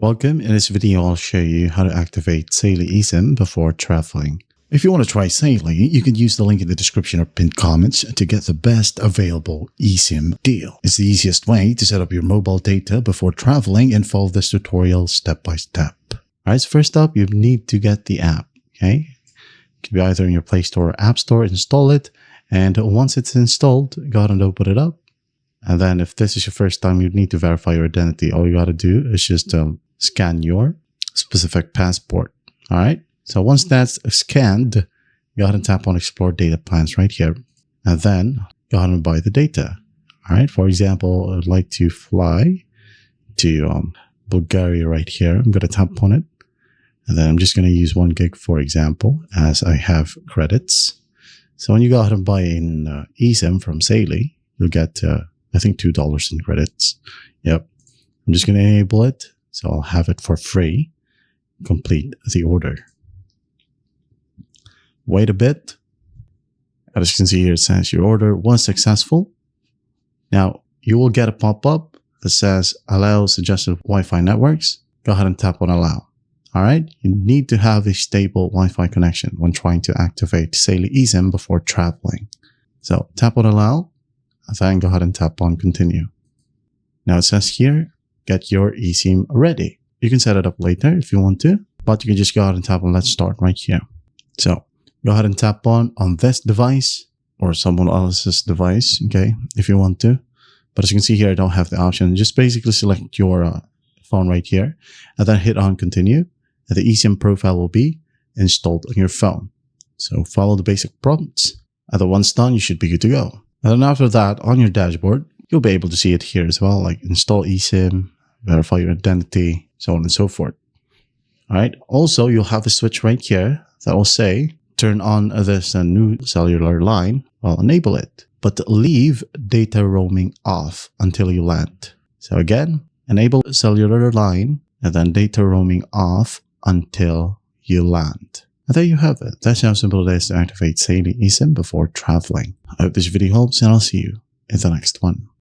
Welcome. In this video, I'll show you how to activate Saily eSIM before traveling. If you want to try Saily, you can use the link in the description or pinned comments to get the best available eSIM deal. It's the easiest way to set up your mobile data before traveling and follow this tutorial step by step. Alright, so first up, you need to get the app. Okay, it can be either in your Play Store or App Store, install it, and once it's installed, go ahead and open it up. And then if this is your first time, you need to verify your identity. All you got to do is just scan your specific passport. All right. So once that's scanned, go ahead and tap on Explore Data Plans right here. And then go ahead and buy the data. All right. For example, I'd like to fly to Bulgaria right here. I'm going to tap on it. And then I'm just going to use 1 gig, for example, as I have credits. So when you go ahead and buy an eSIM from Saily, you'll get I think $2 in credits. Yep. I'm just going to enable it. So I'll have it for free. Complete the order. Wait a bit. As you can see here, it says your order was successful. Now you will get a pop-up that says allow suggested Wi-Fi networks. Go ahead and tap on allow. All right. You need to have a stable Wi-Fi connection when trying to activate Saily eSIM before traveling. So tap on allow. And then go ahead and tap on continue. Now it says here, get your eSIM ready. You can set it up later if you want to, but you can just go ahead and tap on let's start right here. So go ahead and tap on this device or someone else's device, okay, if you want to. But as you can see here, I don't have the option. Just basically select your phone right here and then hit on continue. And the eSIM profile will be installed on your phone. So follow the basic prompts. And then once done, you should be good to go. And then after that, on your dashboard, you'll be able to see it here as well, like install eSIM, verify your identity, so on and so forth. All right. Also, you'll have a switch right here that will say, turn on this new cellular line, well, enable it, but leave data roaming off until you land. So again, enable cellular line and then data roaming off until you land. And there you have it. That's how simple it is to activate Saily eSIM before traveling. I hope this video helps and I'll see you in the next one.